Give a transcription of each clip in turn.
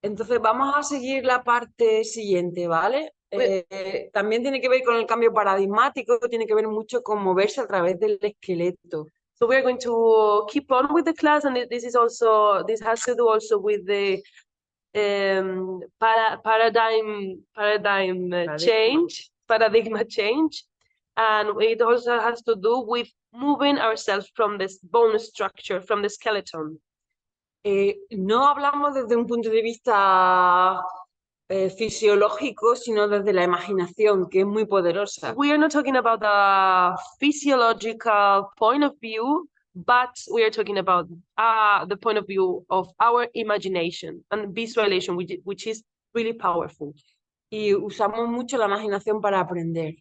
Entonces vamos a seguir la parte siguiente, ¿vale? También tiene que ver con el cambio paradigmático, tiene que ver mucho con moverse a través del esqueleto. So we're going to keep on with the class, and this has to do also with the paradigm change, and it also has to do with moving ourselves from this bone structure, from the skeleton. No hablamos desde un punto de vista fisiológico, sino desde la imaginación, que es muy poderosa. We are not talking about a physiological point of view, but we are talking about the point of view of our imagination and visualization, which is really powerful. Y usamos mucho la imaginación para aprender.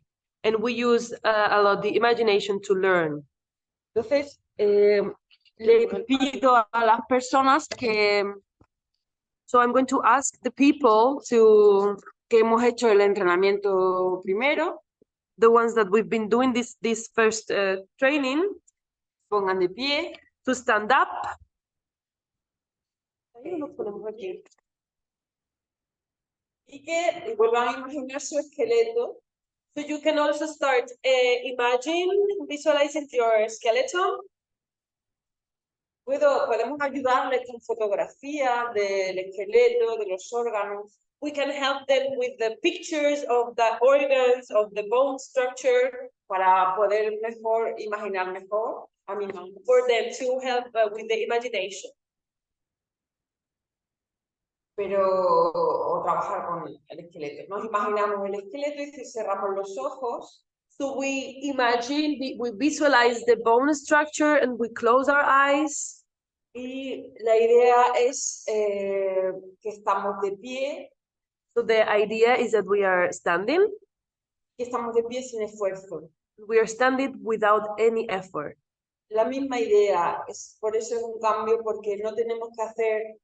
And we use a lot the imagination to learn. Entonces, le pido a las personas que... So I'm going to ask the people que hemos hecho el entrenamiento primero, the ones that we've been doing this first training, pongan de pie, to stand up. Y que vuelvan a imaginar su esqueleto. So you can also start visualizing your skeleton. Podemos ayudarles con fotografías del esqueleto, de los órganos. We can help them with the pictures of the organs, of the bone structure, para poder imaginar mejor. For them to help with the imagination. O trabajar con el esqueleto. Nos imaginamos el esqueleto y cerramos los ojos. So we visualize the bone structure and we close our eyes. Y la idea es que estamos de pie. So the idea is that we are standing. Que estamos de pie sin esfuerzo. We are standing without any effort. La misma idea, por eso es un cambio, porque no tenemos que hacer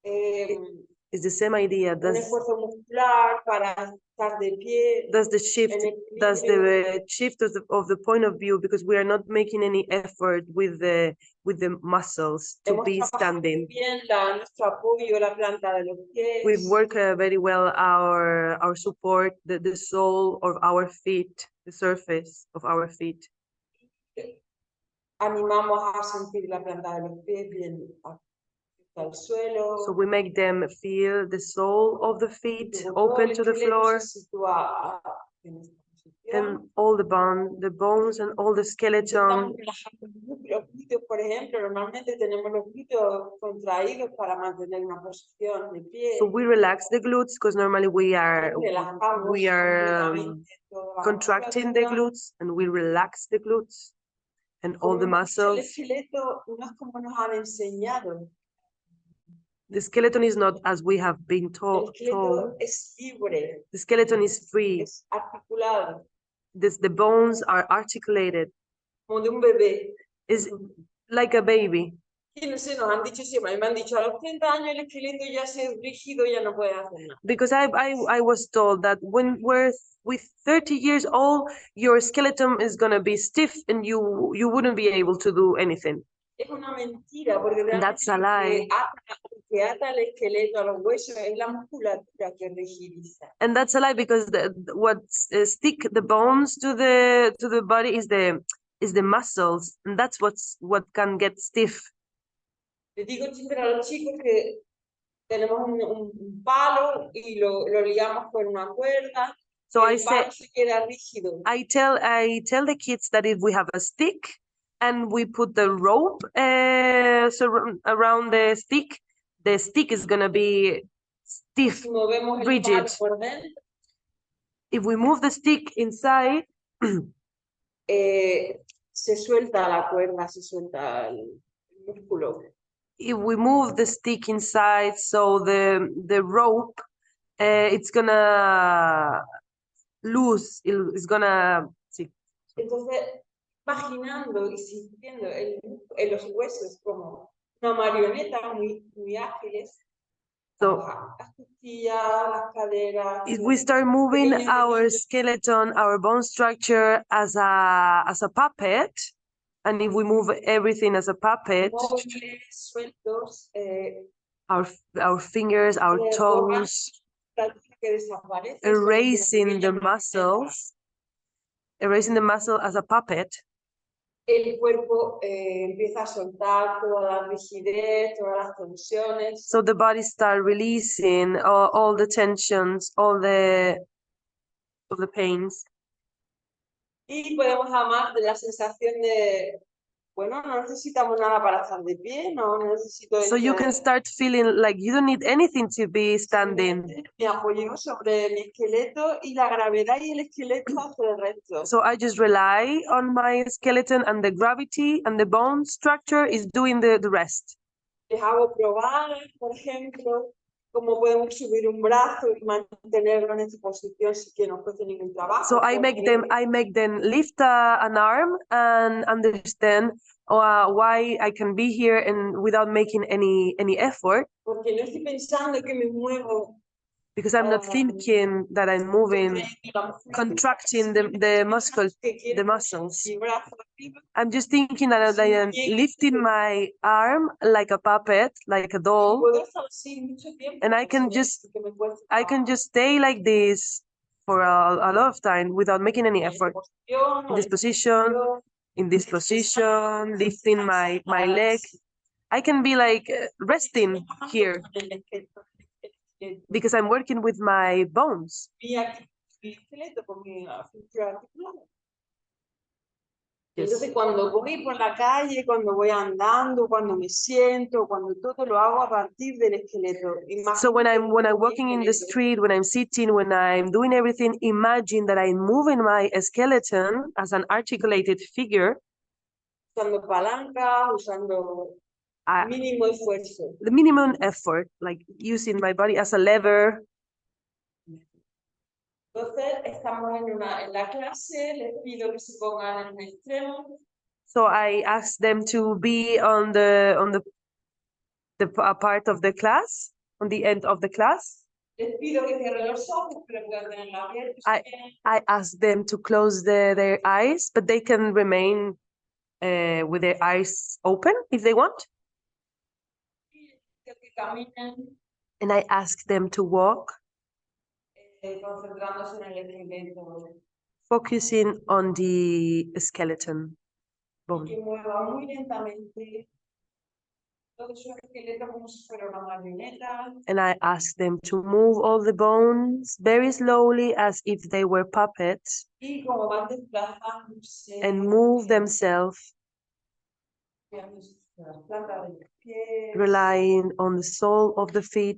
it's the same idea. Un esfuerzo muscular para estar de pie. That's the shift. That's the shift of the point of view, because we are not making any effort with the muscles to be standing. Bien nuestro apoyo, la planta de los pies. We've worked very well our support, the sole of our feet, the surface of our feet. Animamos a sentir la planta de los pies bien al suelo. So we make them feel the sole of the feet open to the floor. And all the bones and all the skeleton. Los glúteos, por ejemplo, normalmente tenemos los glúteos contraídos para mantener una posición de pie. So we relax the glutes because normally we are contracting the glutes, and we relax the glutes and all the muscles. El esqueleto no es como nos han enseñado. The skeleton is not as we have been told. Es libre. The skeleton is free. Es articulado. The bones are articulated. Como de un bebé. Is like a baby. Y no sé, nos han dicho siempre, me han dicho a los 30 años el esqueleto ya se es rígido, ya no puede hacer nada. Because I was told that when we're with 30 years old, your skeleton is going to be stiff and you wouldn't be able to do anything. Es una mentira, porque that's a lie. Que ata el esqueleto a los huesos es la musculatura que rigidiza. And that's a lie, because what stick the bones to the body is the muscles, and that's what can get stiff. Les digo siempre a los chicos que tenemos un palo y lo ligamos con una cuerda. So I tell the kids that if we have a stick and we put the rope around the stick is gonna be stiff, rigid. If we move the stick inside, se suelta la cuerda, se suelta el músculo. If we move the stick inside, so the rope, it's gonna loose, it's gonna. Sí. Entonces, imaginando y sintiendo en los huesos como una marioneta muy ágiles. So, las costillas, las caderas. If we start moving our skeleton, our bone structure as a puppet, and if we move everything as a puppet, sueltos, our fingers, our toes, erasing the muscles, erasing the muscle as a puppet. El cuerpo empieza a soltar toda la rigidez, todas las tensiones. So the body starts releasing all the tensions, all the pains. Y podemos amar de la sensación de, bueno, no necesitamos nada para estar de pie, no necesito... So you can start feeling like you don't need anything to be standing. Me apoyo sobre mi esqueleto y la gravedad y el esqueleto hace el resto. So I just rely on my skeleton, and the gravity and the bone structure is doing the rest. Les hago probar, por ejemplo, cómo podemos subir un brazo y mantenerlo en esta posición sin que nos cueste ningún trabajo. So I make them lift an arm and understand why I can be here and without making any effort. Porque no estoy pensando que me muevo. Because I'm not thinking that I'm moving, contracting the muscles. I'm just thinking that I am lifting my arm like a puppet, like a doll, and I can just stay like this for a lot of time without making any effort. In this position, lifting my leg. I can be like resting here, because I'm working with my bones. Entonces, cuando voy por la calle, cuando voy andando, cuando me siento, cuando todo lo hago a partir del esqueleto. So when I'm walking in the street, when I'm sitting, when I'm doing everything, imagine that I'm moving my skeleton as an articulated figure. Usando palanca, usando mínimo esfuerzo. The minimum effort, like using my body as a lever. Entonces, estamos en la clase, les pido que se pongan en un extremo. So I ask them to be on the part of the class, on the end of the class. Les pido que cierren los ojos, pero pueden tenerlos abiertos. I ask them to close their eyes, but they can remain with their eyes open if they want. And I ask them to walk, focusing on the skeleton bone. And I ask them to move all the bones very slowly as if they were puppets, and move themselves, relying on the sole of the feet.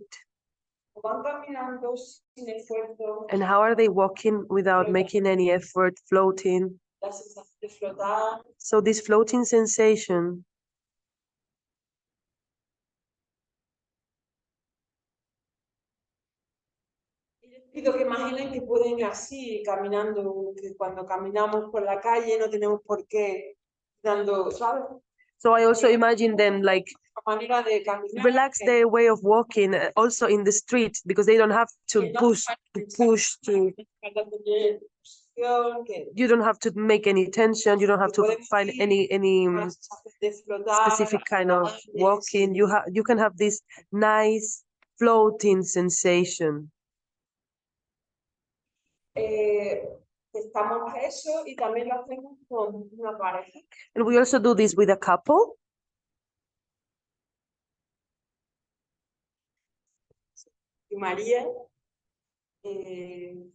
And how are they walking without making any effort, floating? So this floating sensation. Pido que imaginen que pueden ir así, caminando, que cuando caminamos por la calle no tenemos por qué dando, ¿sabes? So I also imagine them like relax their way of walking also in the street, because they don't have to push. You don't have to make any tension. You don't have to find any specific kind of walking. You can have this nice floating sensation. Estamos a eso y también lo hacemos con una pareja. And we also do this with a couple. Y María, les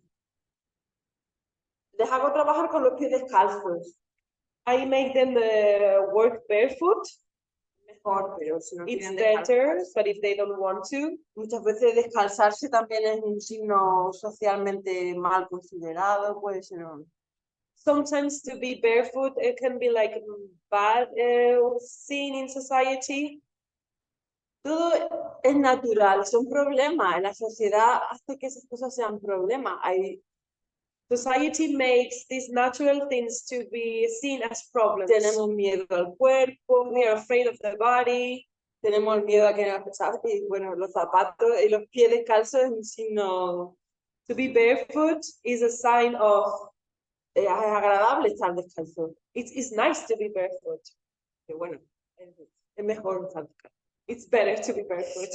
hago trabajar con los pies descalzos. I make them work barefoot. Mejor, pero si no it's better, but if they don't want to. Muchas veces descalzarse también es un signo socialmente mal considerado, puede ser. Sometimes to be barefoot, it can be like bad seen in society. Todo es natural, son problemas. La sociedad hace que esas cosas sean problemas. Society makes these natural things to be seen as problems. Tenemos miedo al cuerpo, we are afraid of the body. Tenemos miedo a que nos pasase. Y bueno, los zapatos y los pies descalzos es un signo. To be barefoot is a sign of. Es agradable estar descalzo. It's nice to be barefoot. Pero bueno, es mejor estar descalzo. It's better to be barefoot.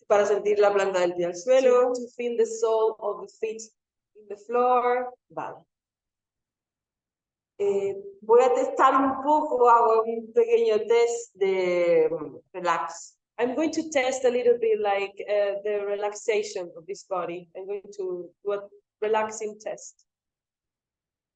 para sentir la planta del pie al suelo. to feel the sole of the feet in the floor. Vale. Voy a testar un poco, hago un pequeño test de relax. I'm going to test a little bit like the relaxation of this body. I'm going to do a relaxing test.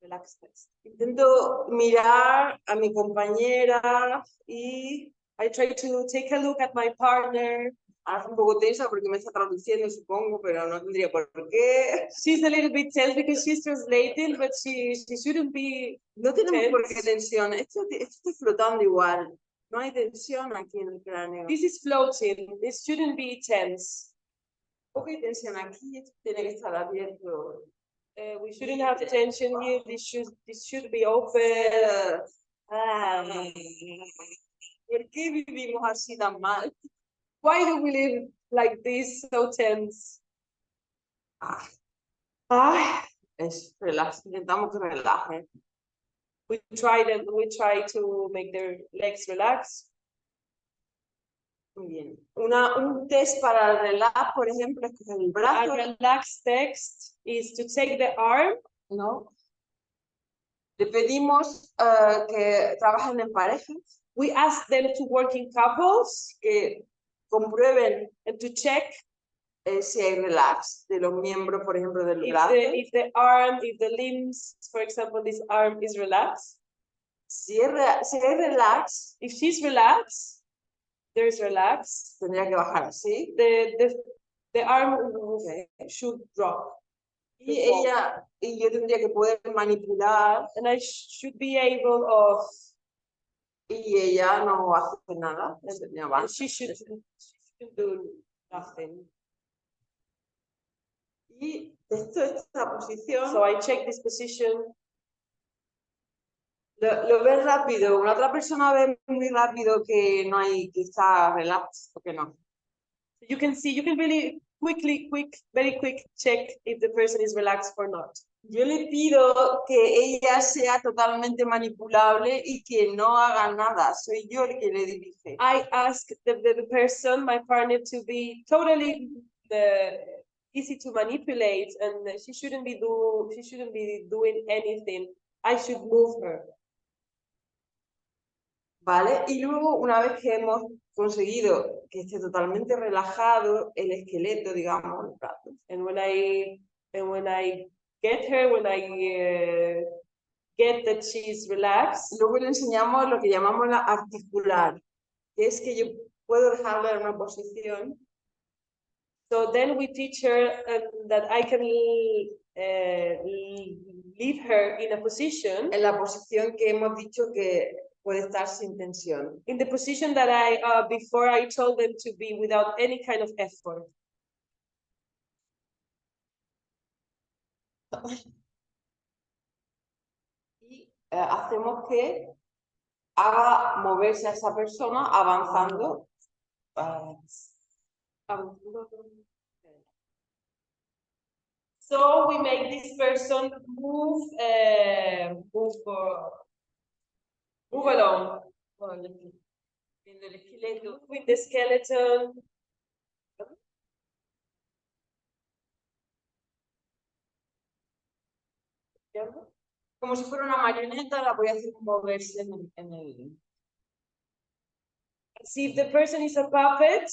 Relax test. Intento mirar a mi compañera y I try to take a look at my partner. ahora un poco tensa porque me está traduciendo, supongo, pero no tendría por qué. She's a little bit tense because she's translating, but she shouldn't be. No tenemos por qué tense. tensión. Esto está flotando igual. No hay tensión aquí en el cráneo. This is floating. This shouldn't be tense. Poca tensión aquí. Esto tiene que estar abierto. We shouldn't have tension here. This should be open. ¿Por qué vivimos así tan mal? Why do we live like this, so tense? Intentamos que relajen. We try to make their legs relax. Muy bien. Un test para el relax, por ejemplo, es coger el brazo. A relaxed text is to take the arm. ¿No? Le pedimos que trabajen en parejas. We ask them to work in couples, que comprueben and to check si hay relax de los miembros, por ejemplo, del brazo. if the arm, if the limbs, for example, this arm is relaxed. Si hay relax, if she's relaxed, there's relax. Tendría que bajar así. The arm should drop. Y yo tendría que poder manipular. And I should be able of. Y ella no hace nada. And she should do nothing. Y esta posición. So I check this position. Lo ves rápido. Una otra persona ve muy rápido que no hay, que está relax o que no. You can really very quick check if the person is relaxed or not. Yo le pido que ella sea totalmente manipulable y que no haga nada. Soy yo el que le dirige. I ask the person, my partner, to be totally easy to manipulate, and she shouldn't be doing anything. I should move her. ¿Vale? Y luego, una vez que hemos conseguido que esté totalmente relajado el esqueleto, digamos, los brazos. And when I get her, when I get that she's relaxed. Luego le enseñamos lo que llamamos la articular, que es que yo puedo dejarla en una posición. So then we teach her that I can leave her in a position. En la posición que hemos dicho que puede estar sin tensión. In the position that before I told them to be without any kind of effort. Y hacemos que haga moverse a esa persona avanzando. So we make this person move along. With the skeleton. Como si fuera una marioneta, la voy a hacer moverse en el... See, if the person is a puppet,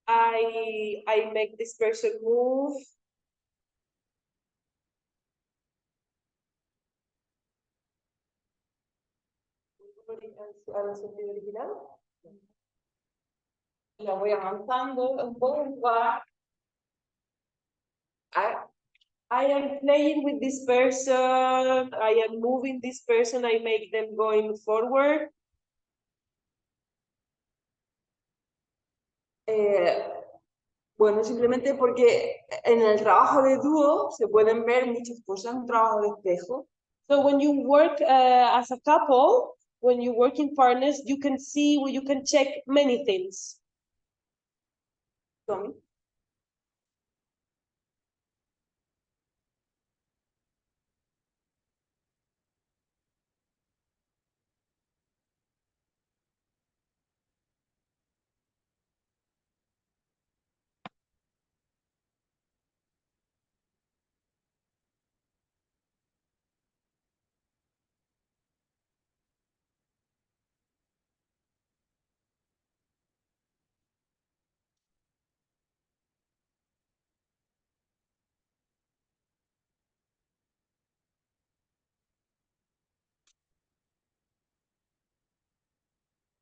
I make this person move. La voy avanzando un poco. I am playing with this person. I am moving this person. I make them going forward. Bueno, simplemente porque en el trabajo de dúo se pueden ver muchas cosas, un trabajo de espejo. So when you work as a couple, when you work in partners, you can see, you can check many things. Tommy.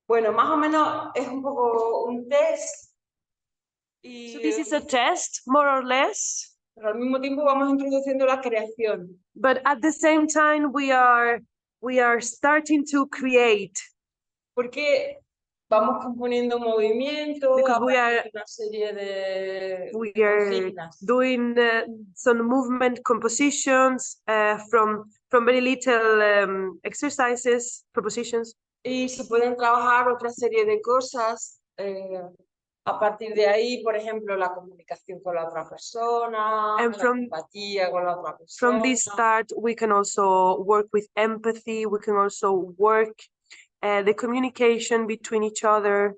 Bueno, más o menos es un poco un test So this is a test, more or less, pero al mismo tiempo vamos introduciendo la creación. but at the same time we are starting to create. Porque vamos componiendo movimientos, Because we are una serie de consignas. Doing some movement compositions from very little exercises, propositions. Y se pueden trabajar otra serie de cosas a partir de ahí, por ejemplo, la comunicación con la otra persona, And la empatía con la otra persona. From this start, we can also work with empathy. We can also work the communication between each other.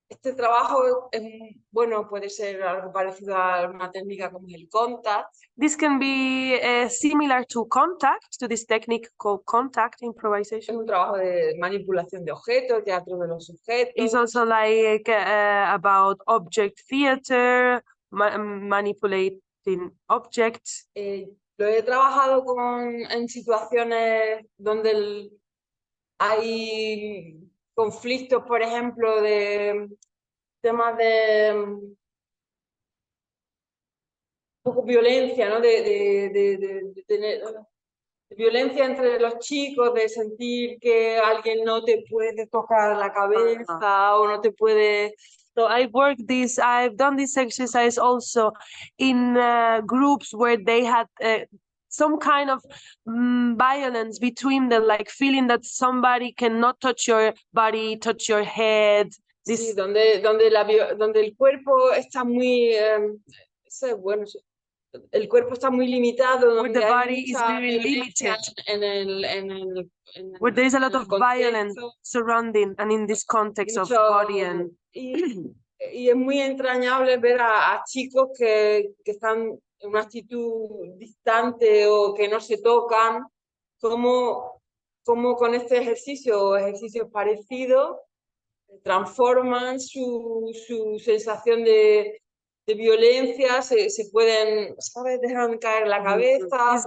Este trabajo es, bueno, puede ser algo parecido a una técnica como el contact. This can be similar to contact, to this technique called contact improvisation. Es un trabajo de manipulación de objetos, teatro de los objetos. It's also like about object theater, manipulating objects. Lo he trabajado en situaciones donde hay conflictos, por ejemplo, de temas de un poco violencia, ¿no? De tener de violencia entre los chicos, de sentir que alguien no te puede tocar la cabeza o no te puede. So I've done this exercise also in groups where they had some kind of violence between them, like feeling that somebody cannot touch your body, touch your head. Sí, donde el cuerpo está muy, bueno, el cuerpo está muy limitado, Where donde the hay body is mucha very violencia limited, where there is a lot of violence surrounding and in this context of body and y es muy entrañable ver a chicos que están en una actitud distante o que no se tocan, como con este ejercicio o ejercicios parecidos transforman su sensación de violencia, se pueden, ¿sabes? Dejan caer la cabeza.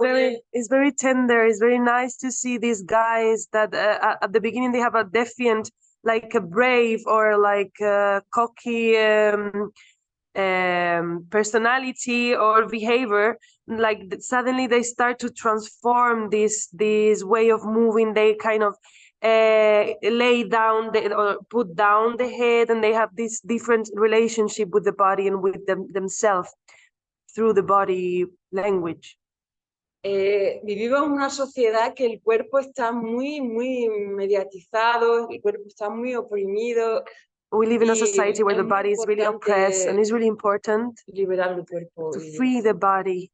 It's very tender. It's very nice to see these guys that at the beginning they have a defiant, like a brave or like a cocky personality or behavior. Like suddenly they start to transform this way of moving. They kind of lay down or put down the head, and they have this different relationship with the body and with themselves through the body language. Vivimos en una sociedad que el cuerpo está muy mediatizado, el cuerpo está muy oprimido. We live in a society where the body is really oppressed, and it's really important liberar el cuerpo, to free the body,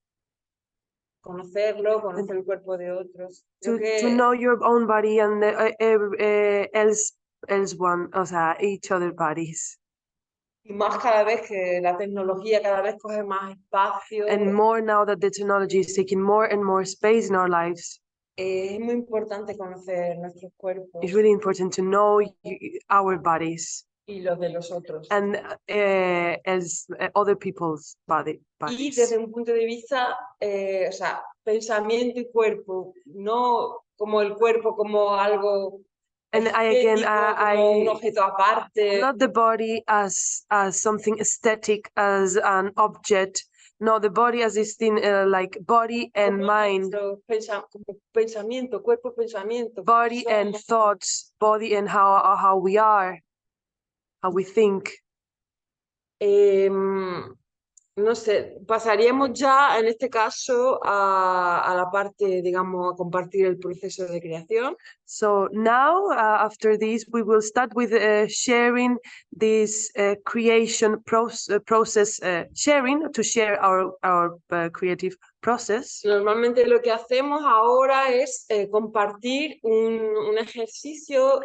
conocer el cuerpo de otros. To know your own body and else one, o sea, each other bodies. Y más cada vez que la tecnología cada vez coge más espacio. And more now that the technology is taking more and more space in our lives. Es muy importante conocer nuestros cuerpos. It's really important to know our bodies. Y los de los otros. And other people's bodies. Y desde un punto de vista, o sea, pensamiento y cuerpo, no como el cuerpo como algo and I un objeto aparte. Not the body as something aesthetic, as an object. No, the body as this thing like body and mind. Pensamiento, cuerpo, pensamiento. Body and thoughts, body and how we are, how we think. No sé, pasaríamos ya en este caso a la parte, digamos, a compartir el proceso de creación. So now, after this, we will start with sharing this creation process, sharing to share our creative process. Normalmente lo que hacemos ahora es compartir un ejercicio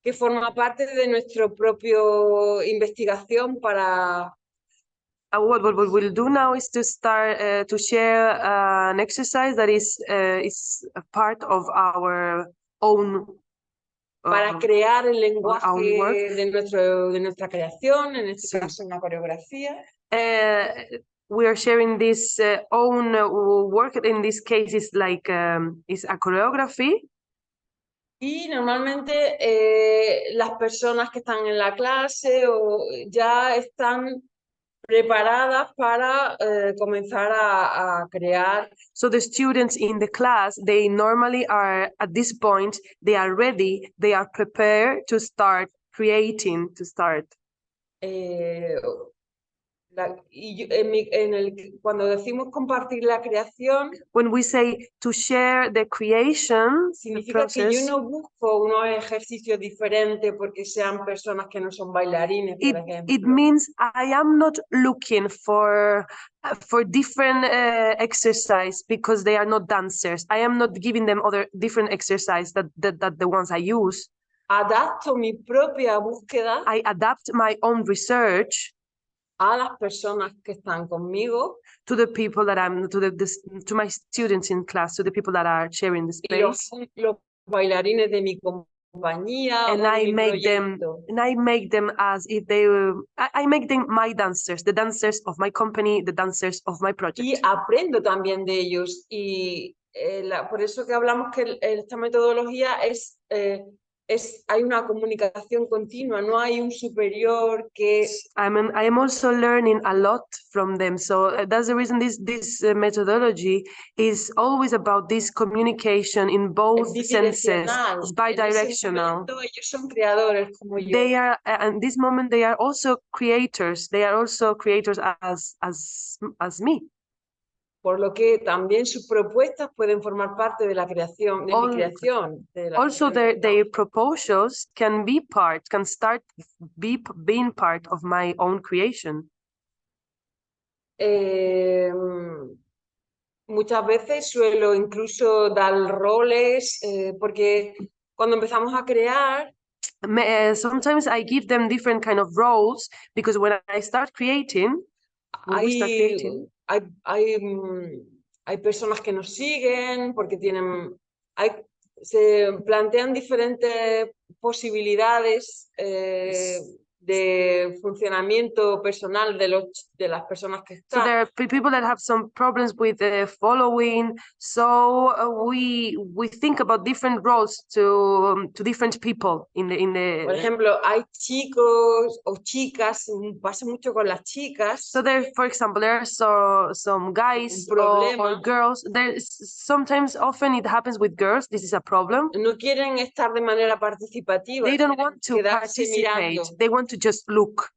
que forma parte de nuestro propio investigación para what we'll do now is to start to share an exercise that is a part of our own para crear el lenguaje de nuestra creación, en este caso una coreografía. We are sharing this own work. In this case, is like is a choreography. Y normalmente las personas que están en la clase ya están preparadas para comenzar a crear. So the students in the class, they normally are at this point, they are ready, they are prepared to start creating, to start. eh, cuando decimos compartir la creación, When we say to share the creation, the significa que yo process, no busco unos ejercicios diferentes porque sean personas que no son bailarines, por it ejemplo. means I am not looking for different exercise because they are not dancers. I am not giving them other different exercise that the ones I use. Adapto mi propia búsqueda I adapt my own research a las personas que están conmigo to the people that I'm to my students in class, to the people that are sharing the y los space. bailarines de mi compañía And o de I mi make them proyecto. and I make them as if they were I make them my dancers, the dancers of my company, the dancers of my Y project. aprendo también de ellos. Y por eso que hablamos que esta metodología hay una comunicación continua, no hay un superior que I am also learning a lot from them. So that's the reason this methodology is always about this communication in both es senses. bidireccional. It's En ese bidirectional. momento ellos son creadores como yo. They are at this moment they are also creators. They are also creators as me. Por lo que también sus propuestas pueden formar parte de la creación, de mi creación. Also their proposals can start being part of my own creation. Muchas veces suelo incluso dar roles, porque cuando empezamos a crear, Sometimes I give them different kind of roles because when we start creating, hay personas que nos siguen porque se plantean diferentes posibilidades de funcionamiento personal de las personas que so están. there are people that have some problems with following. So we think about different roles to different people in the. Por ejemplo, hay chicos o chicas, pasa mucho con las chicas. So there, for example, there are some guys or girls. Sometimes, often it happens with girls. This is a problem. No quieren estar de manera participativa. They don't want to participate. Mirando. They want to just look.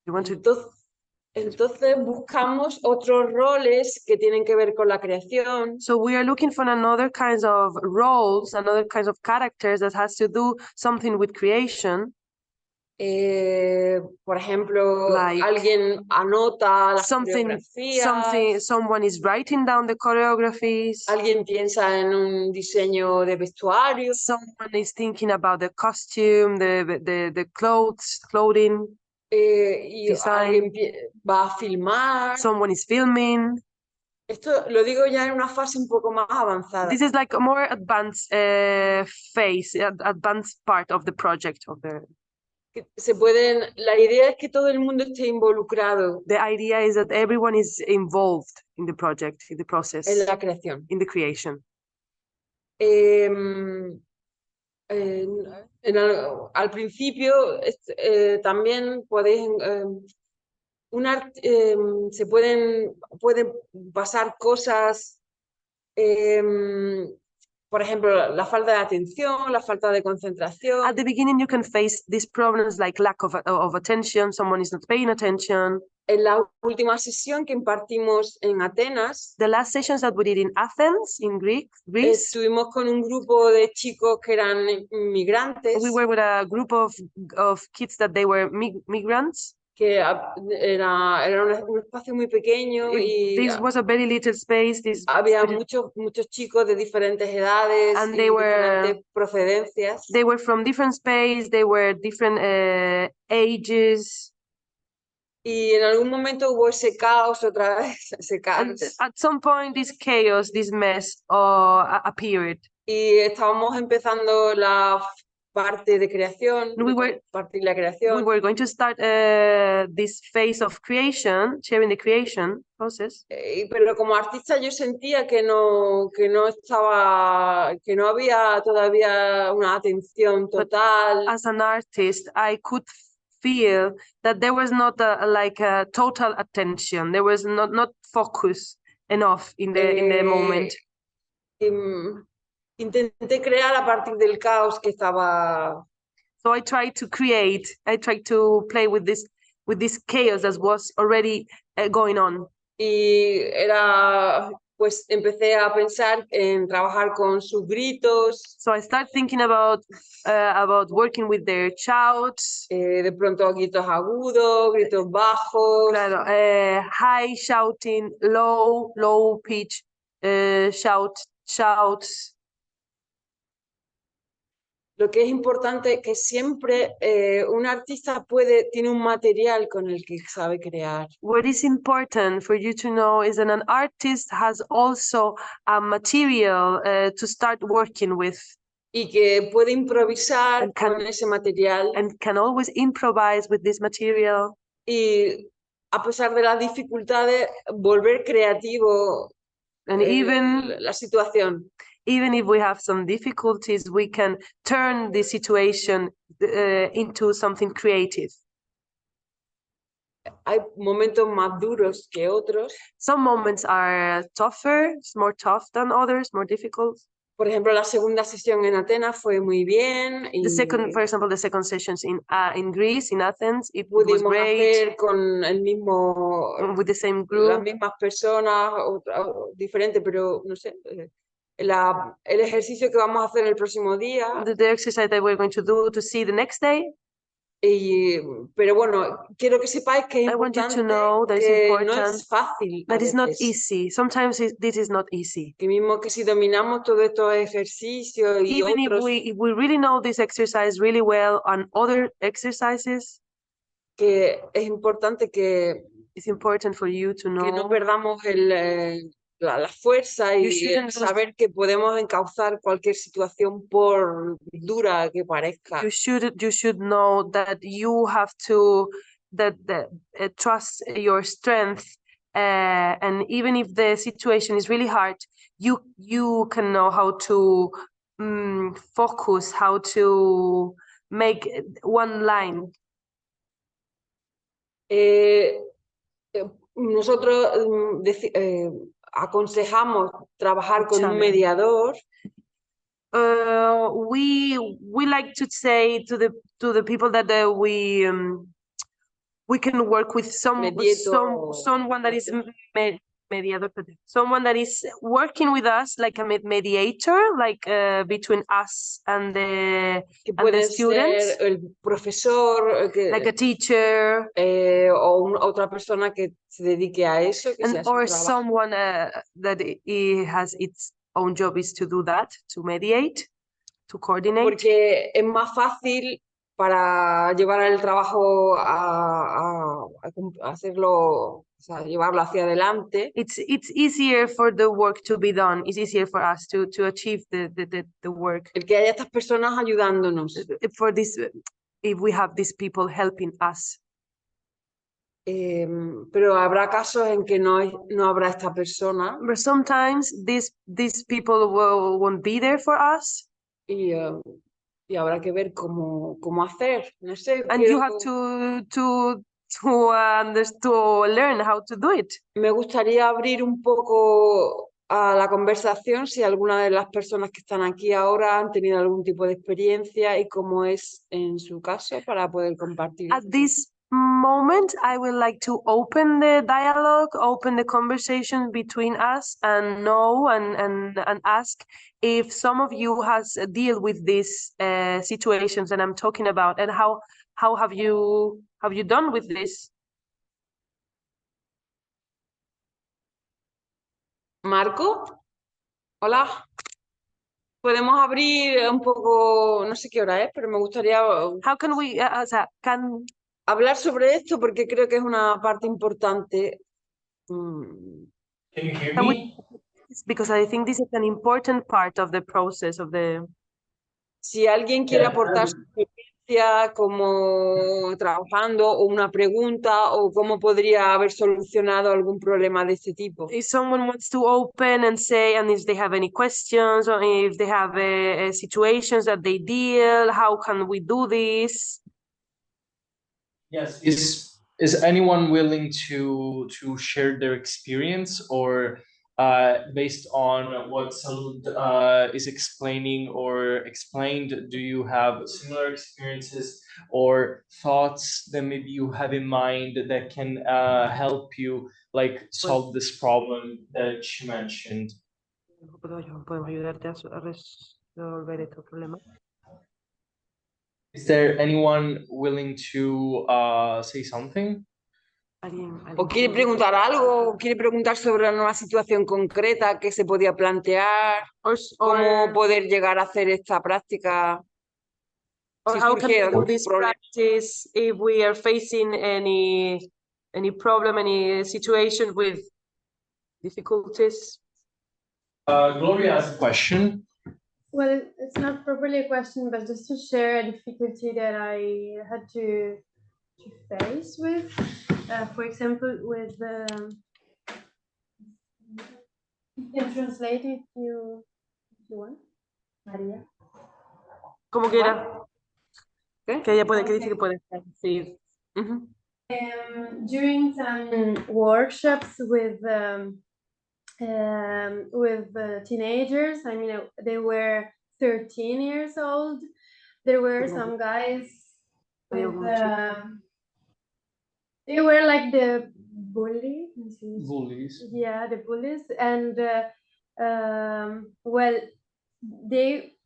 They want to. Entonces buscamos otros roles que tienen que ver con la creación. So we are looking for another kinds of roles, another kinds of characters that has to do something with creation. Por ejemplo, like alguien anota las coreografías. Someone is writing down the choreographies. Alguien piensa en un diseño de vestuario. Someone is thinking about the costume, the clothing. Y alguien va a filmar. Someone is filming. Esto lo digo ya en una fase un poco más avanzada. This is like a more advanced phase, advanced part of the project of the. La idea es que todo el mundo esté involucrado. The idea is that everyone is involved in the project, in the process. En la creación. In the creation. Al principio también podéis se pueden pasar cosas, por ejemplo, la falta de atención, la falta de concentración. At the beginning you can face these problems like lack of attention, someone is not paying attention. En la última sesión que impartimos en Atenas, the last sessions that we did in Athens, in Greece, estuvimos con un grupo de chicos que eran migrantes. We were with a group of kids that they were migrants. Que era un espacio muy pequeño y this was a very little space. Había muchos chicos de diferentes edades and y diferentes procedencias. They were from different space, they were different ages. Y en algún momento hubo ese caos otra vez, ese caos. At some point this chaos, this mess appeared. Y estábamos empezando parte de creación, we were compartir la creación. we were going to start this phase of creation, sharing the creation process. Pero como artista yo sentía que no había todavía una atención total. As an artist, I could feel that there was not like a total attention. There was not focus enough in the moment. Intenté crear a partir del caos que estaba. So I tried to play with this chaos that was already going on. Y pues empecé a pensar en trabajar con sus gritos. So I started thinking about working with their shouts. De pronto gritos agudos, gritos bajos. Claro, high shouting, low pitch, shouts. Lo que es importante es que siempre un artista tiene un material con el que sabe crear. What is important for you to know is that an artist has also a material to start working with. Y que puede improvisar con ese material. And can always improvise with this material. Y a pesar de las dificultades, volver creativo and even la situación. Even if we have some difficulties, we can turn the situation into something creative. Hay momentos más duros que otros. Some moments are tougher, more tough than others, more difficult. Por ejemplo, la segunda sesión en Atenas fue muy bien. Y for example, the second sessions in Greece, in Athens, it was great. Hacer con el mismo, with the same group. Las mismas personas, diferente, pero no sé. El ejercicio que vamos a hacer el próximo día. The exercise that we're going to do to see the next day. Pero bueno, quiero que sepáis que es importante, no es fácil. That is not easy. Sometimes this is not easy. Que mismo que si dominamos todos estos ejercicios y Even otros, if we really know this exercise really well and other exercises, que es importante que it's important for you to know que no perdamos la fuerza y saber que podemos encauzar cualquier situación por dura que parezca. You should know that you have to trust your strength, and even if the situation is really hard, you can know how to focus, how to make one line. Nosotros aconsejamos trabajar con un mediador. We like to say to the people that we can work with someone that is mediator, someone that is working with us like a mediator, like between us and the students. Ser el profesor, like a teacher, o otra persona que se dedique a eso, or someone that he has its own job is to do that, to mediate, to coordinate. Porque es más fácil para llevar el trabajo a hacerlo, o sea, llevarlo hacia adelante. It's easier for the work to be done. It's easier for us to achieve the work. El que haya estas personas ayudándonos. For this, if we have these people helping us. Pero habrá casos en que no habrá esta persona. But sometimes these people won't be there for us. Y habrá que ver cómo hacer, no sé. And you have to learn how to do it. Me gustaría abrir un poco a la conversación si alguna de las personas que están aquí ahora han tenido algún tipo de experiencia y cómo es en su caso para poder compartir. At this moment, I would like to open the dialogue, open the conversation between us, and know and ask if some of you has deal with these situations that I'm talking about, and how have you done with this? Marco, hola. Podemos abrir un poco, no sé qué hora es, pero me gustaría. How can we? Hablar sobre esto porque creo que es una parte importante. Can you hear me? Because I think this is an important part of the process of the. Si alguien quiere aportar su experiencia como trabajando o una pregunta o cómo podría haber solucionado algún problema de este tipo. If someone wants to open and say, and if they have any questions or if they have situations that they deal, how can we do this? Yes. Is anyone willing to share their experience, or based on what Salud is explaining or explained, do you have similar experiences or thoughts that maybe you have in mind that can help you like solve this problem that she mentioned? Podemos ayudarte a resolver este problema. Is there anyone willing to say something? ¿O quiere preguntar algo? ¿O quiere preguntar sobre una situación concreta que se podía plantear? ¿Cómo poder llegar a hacer esta práctica? Or how can we do this practice if we are facing any problem, any situation with difficulties? Gloria has a question. Well, it's not properly a question, but just to share a difficulty that I had to face with. For example, with you can translate if you want, María. Como quiera. ¿Qué? Que ella puede, que dice que puede decir. During some workshops with teenagers, I mean, they were 13 years old. There were some guys with, they were like the bullies. Yeah, the bullies. And well, they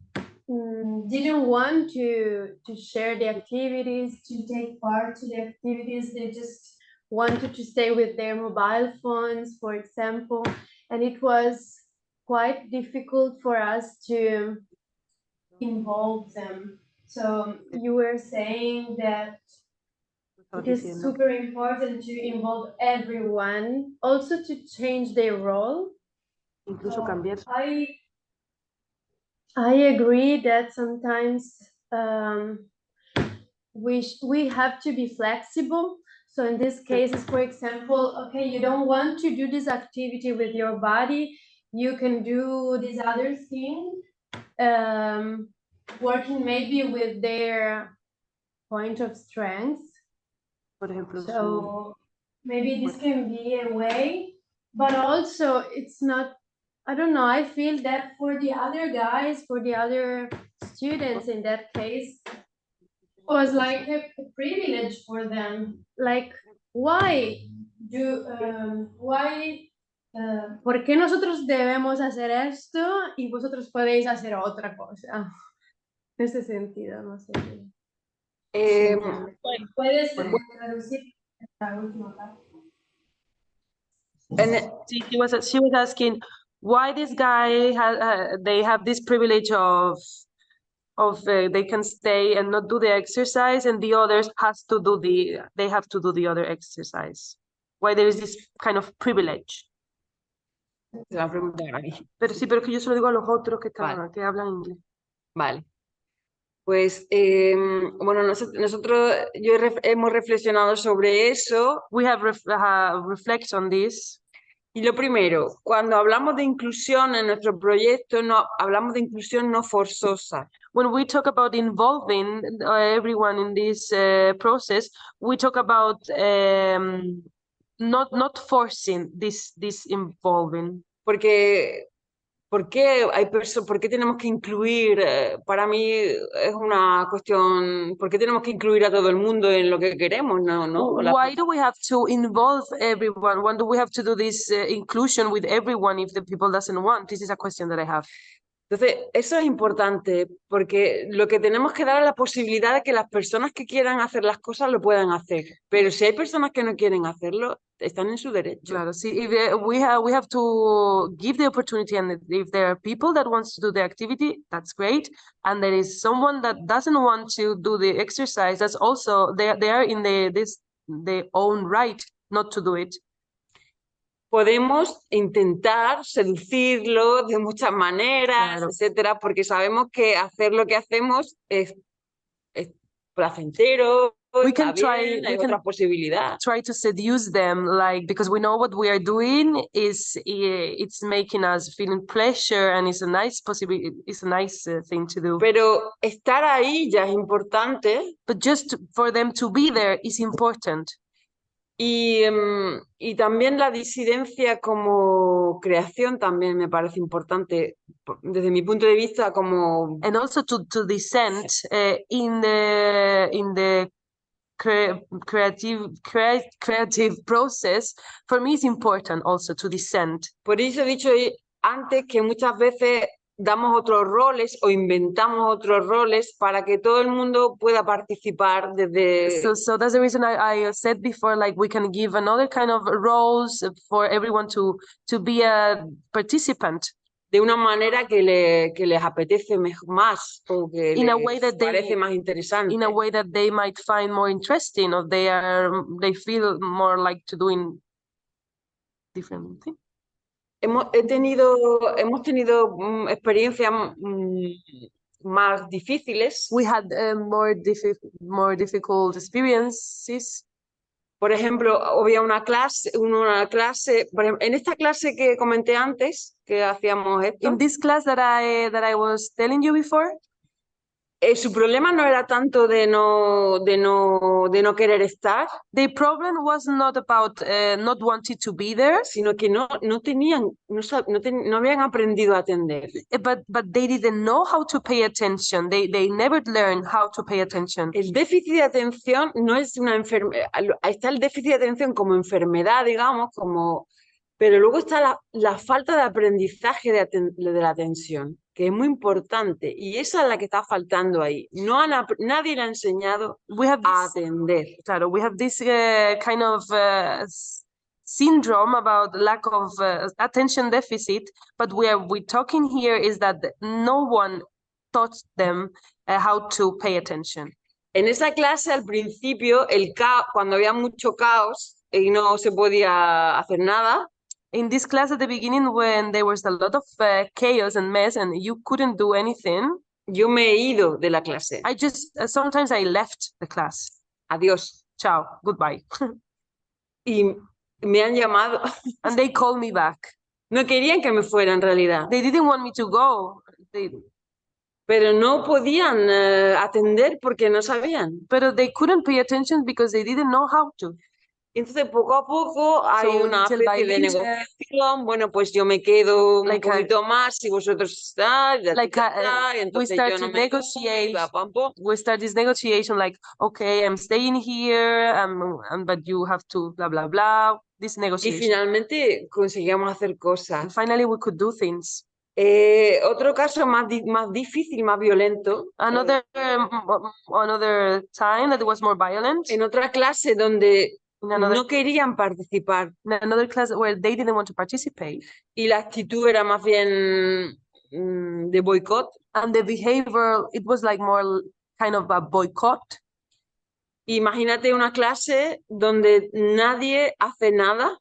didn't want to share the activities, to take part to the activities. They just wanted to stay with their mobile phones, for example. And it was quite difficult for us to involve them. So you were saying that it is super important to involve everyone, also to change their role. Incluso cambiar. I agree that sometimes we have to be flexible. So in this case, for example, okay, you don't want to do this activity with your body, you can do this other thing, working maybe with their point of strength. So maybe this can be a way, but also it's not, I don't know, I feel that for the other guys, for the other students in that case, was like a privilege for them. Like, why ¿por qué nosotros debemos hacer esto y vosotros podéis hacer otra cosa? En ese sentido, no sé. ¿Puedes traducir la última parte? She was asking why this guy they have this privilege of they can stay and not do the exercise, and the others they have to do the other exercise. Why there is this kind of privilege? Pero sí, pero que yo se lo digo a los otros que están, que hablan inglés. Vale. Pues, bueno, nosotros hemos reflexionado sobre eso. We have reflect on this. Y lo primero, cuando hablamos de inclusión en nuestro proyecto, no hablamos de inclusión no forzosa. When we talk about involving everyone in this process, we talk about not forcing this involving. ¿Por qué tenemos que incluir? Para mí es una cuestión, ¿por qué tenemos que incluir a todo el mundo en lo que queremos? No. Why do we have to involve everyone? When do we have to do this inclusion with everyone if the people doesn't want? This is a question that I have. Entonces, eso es importante porque lo que tenemos que dar es la posibilidad de que las personas que quieran hacer las cosas lo puedan hacer. Pero si hay personas que no quieren hacerlo, están en su derecho. Claro, sí. If we have to give the opportunity, and if there are people that wants to do the activity, that's great. And there is someone that doesn't want to do the exercise, that's also they are in their own right not to do it. podemos intentar seducirlo de muchas maneras, Claro. etcétera, porque sabemos que hacer lo que hacemos es placentero, We está can try- bien, we hay can- otra posibilidad. Try to seduce them, like, because we know what we are doing is it's making us feeling pleasure, and it's a nice possibility, it's a nice thing to do. Pero estar ahí ya es importante. But just for them to be there is important. Y también la disidencia como creación también me parece importante, desde mi punto de vista, como And also to dissent in the creative process, for me, it's important also to dissent. por eso he dicho antes que muchas veces damos otros roles o inventamos otros roles para que todo el mundo pueda participar desde... So that's the reason I said before, like, we can give another kind of roles for everyone to be a participant de una manera que les apetece más o que in a les way that parece más interesante. in a way that they might find more interesting, or they feel more like to doing different things. Hemos tenido experiencias más difíciles. We had more difficult experiences. Por ejemplo, había una clase, en esta clase que comenté antes, que hacíamos esto, In this class that I was telling you before, su problema no era tanto de no querer estar, the problem was not about not wanting to be there, sino que no habían aprendido a atender. but they didn't know how to pay attention. They never learned how to pay attention. El déficit de atención no es una enfermedad, está el déficit de atención como enfermedad, digamos, pero luego está la falta de aprendizaje de la atención, que es muy importante, y esa es la que está faltando ahí. Nadie le ha enseñado a atender. Claro, we have this kind of syndrome about lack of attention deficit, but we're talking here is that no one taught them how to pay attention. En esa clase al principio, cuando había mucho caos y no se podía hacer nada, in this class at the beginning, when there was a lot of chaos and mess and you couldn't do anything, yo me he ido de la clase. I just sometimes I left the class. Adiós. Ciao, goodbye. Y me han llamado. And they called me back. No querían que me fuera en realidad. They didn't want me to go. Pero no podían atender porque no sabían. But they couldn't pay attention because they didn't know how to. Entonces, poco a poco hay una little by especie de little, negociación. Bueno, pues yo me quedo like un poquito más y vosotros estáis. we Entonces start yo no to me negotiate. voy, We start this negotiation like, okay, I'm staying here, but you have to blah, blah, blah. This Y negotiation. finalmente conseguíamos hacer And cosas. finally, we could do things. Otro caso más difícil, más violento. Another time that it was more violent. En otra clase donde In another, no querían participar in another class where they didn't want to participate. y la actitud era más bien de boicot. And the behavior, it was like more kind of a boycott. Imagínate una clase donde nadie hace nada.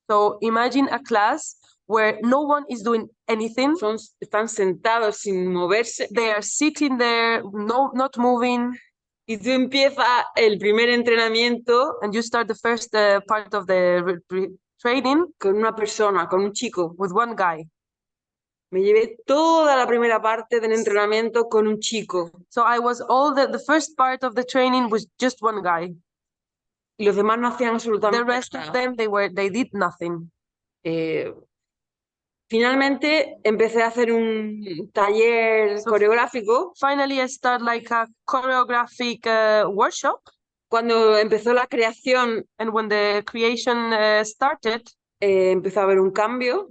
So imagine a class where no one is doing anything. Están sentados sin moverse. They are sitting there, not moving. Y tú empiezas el primer entrenamiento. And you start the first part of the training. Con una persona, con un chico. With one guy. Me llevé toda la primera parte del entrenamiento con un chico. So I was the first part of the training was just one guy. Y los demás no hacían absolutamente nada. The rest of them, they did nothing. Finalmente empecé a hacer un taller coreográfico. Finally, I started like a choreographic workshop. Cuando empezó la creación, and when the creation started, empezó a haber un cambio.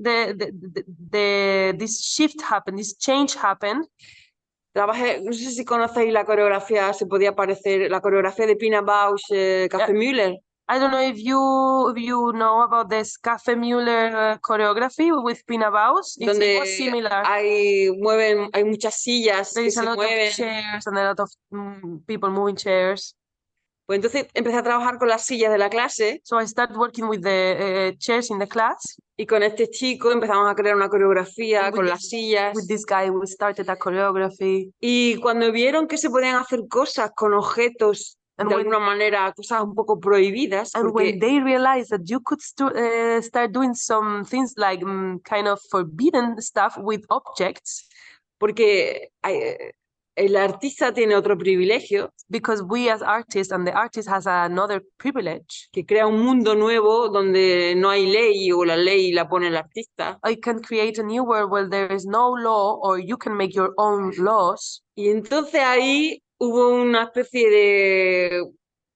This shift happened, this change happened. Trabajé, no sé si conocéis la coreografía, se podía parecer, la coreografía de Pina Bausch, Kaffemüller. I don't know if you know about this Kaffemüller choreography with Pina Bausch. Donde it was similar. Hay muchas sillas There que is a se lot mueven. of chairs and a lot of people moving chairs. Pues entonces empecé a trabajar con las sillas de la clase So I started working with the chairs in the class. y con este chico empezamos a crear una coreografía And con with las sillas. With this guy, we started a choreography. Y cuando vieron que se podían hacer cosas con objetos And de when- alguna manera, cosas un poco prohibidas, And porque when they realized that you could start doing some things like kind of forbidden stuff with objects, porque el artista tiene otro privilegio, because we as artists and the artist has another privilege. que crea un mundo nuevo donde no hay ley o la ley la pone el artista. I can create a new world where there is no law, or you can make your own laws. Y entonces ahí hubo una especie de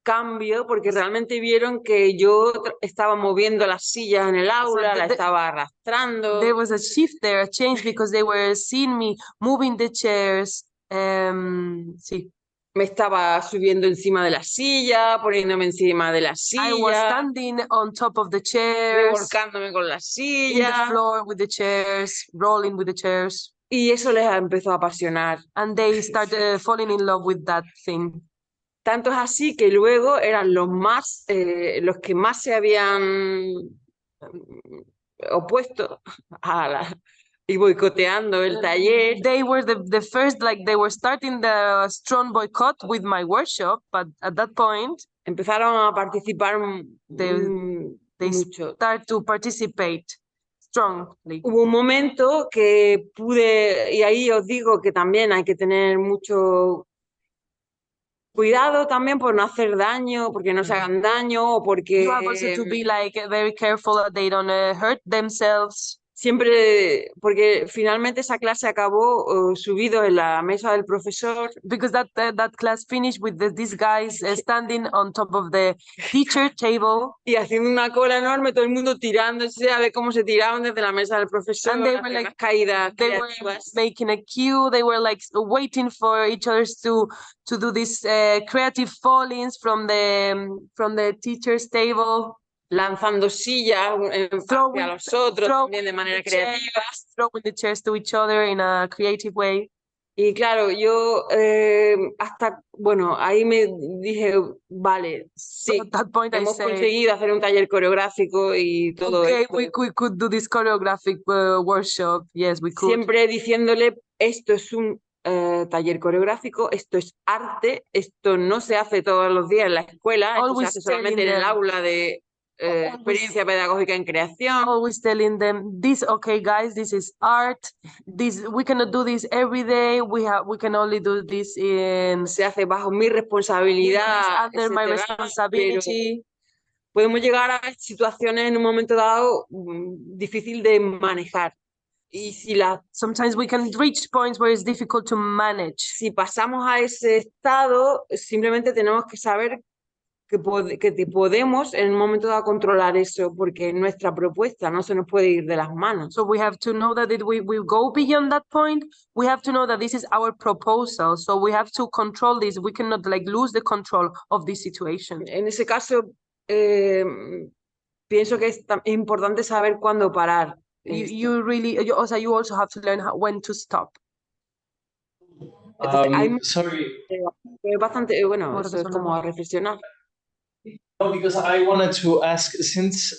cambio porque realmente vieron que yo estaba moviendo las sillas en el aula, la estaba arrastrando. There was a shift there, a change, because they were seeing me moving the chairs. Sí. Me estaba subiendo encima de la silla, poniéndome encima de la I was silla, standing on top of the chairs, revolcándome con la in the silla. floor with the chairs, rolling with the chairs. Y eso les empezó a apasionar. And they started falling in love with that thing. Tanto es así que luego eran los que más se habían opuesto y boicoteando el taller. They were the first, like they were starting the strong boycott with my workshop, but at that point Empezaron a participar they mucho. start to participate strongly. Hubo un momento que pude, y ahí os digo que también hay que tener mucho cuidado también por no hacer daño, porque no se hagan daño o porque You have also to be like very careful that they don't hurt themselves. siempre, porque finalmente esa clase acabó subido en la mesa del profesor. Because that class finished with these guys standing on top of the teacher table. Y haciendo una cola enorme, todo el mundo tirándose a ver cómo se tiraban desde la mesa del profesor. And they were like, caídas they were creativas. making a queue. They were like waiting for each other to do these creative fallings from the teacher's table. Lanzando sillas hacia los otros también de manera creativa. Throwing the chairs to each other in a creative way. Y claro, yo bueno, ahí me dije, vale, sí, So at that point hemos I said, conseguido hacer un taller coreográfico y todo okay, esto. we could do this choreographic workshop. Yes, we could. Siempre diciéndole, esto es un taller coreográfico, esto es arte, esto no se hace todos los días en la escuela, esto se hace solamente en el aula de experiencia pedagógica en creación. Always telling them this, okay guys, this is art, this we cannot do this every day, we can only do this in se hace bajo mi responsabilidad, under my responsibility. Podemos llegar a situaciones en un momento dado difícil de manejar. Y si sometimes we can reach points where it's difficult to manage. Si pasamos a ese estado, simplemente tenemos que saber que podemos en un momento dado controlar eso, porque nuestra propuesta no se nos puede ir de las manos. So we have to know that we go beyond that point. We have to know that this is our proposal. So we have to control this. We cannot like lose the control of this situation. En ese caso, pienso que es importante saber cuándo parar. You also have to learn when to stop. Sorry. Es bastante, bueno, eso es como a reflexionar. No, because I wanted to ask, since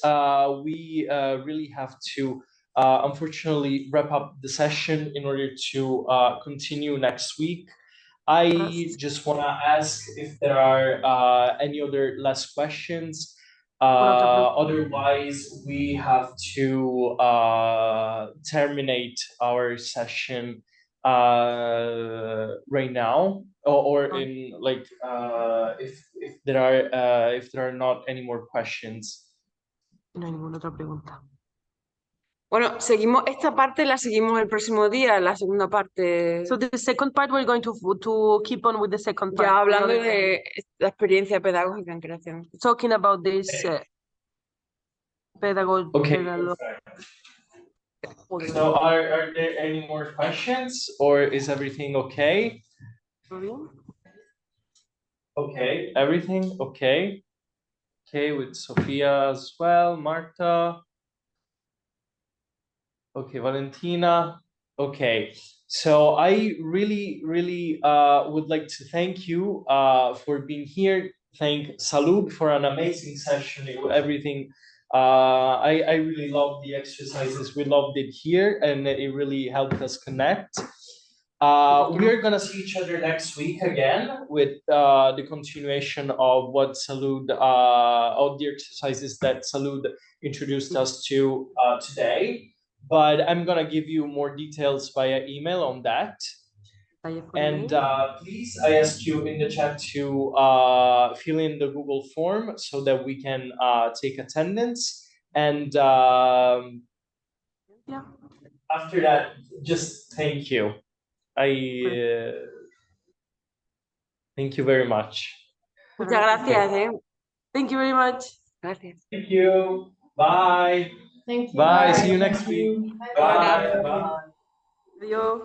we really have to unfortunately wrap up the session in order to continue next week, I just want to ask if there are any other last questions. Otherwise, we have to terminate our session right now, or in like if there are not any more questions. No hay ninguna otra pregunta. Bueno, seguimos esta parte, la seguimos el próximo día, la segunda parte. So the second part we're going to keep on with the second part. Ya hablando de la experiencia pedagógica en creación. Talking about this pedagogy. Okay. So are there any more questions, or is everything okay? Okay, everything okay. Okay, with Sophia as well, Marta. Okay, Valentina. Okay, so I really would like to thank you for being here. thank Salud for an amazing session. Everything. I really loved the exercises. We loved it here, and it really helped us connect. We are gonna see each other next week again with the continuation of what Salud, of the exercises that Salud introduced us to today. But I'm gonna give you more details via email on that. And please, I ask you in the chat to fill in the Google form so that we can take attendance. And after that, just thank you. Thank you very much. Muchas gracias. Thank you very much. Gracias. Thank you. Bye. Thank you. Bye. See you next week. Bye. Bye. Bye. Adiós.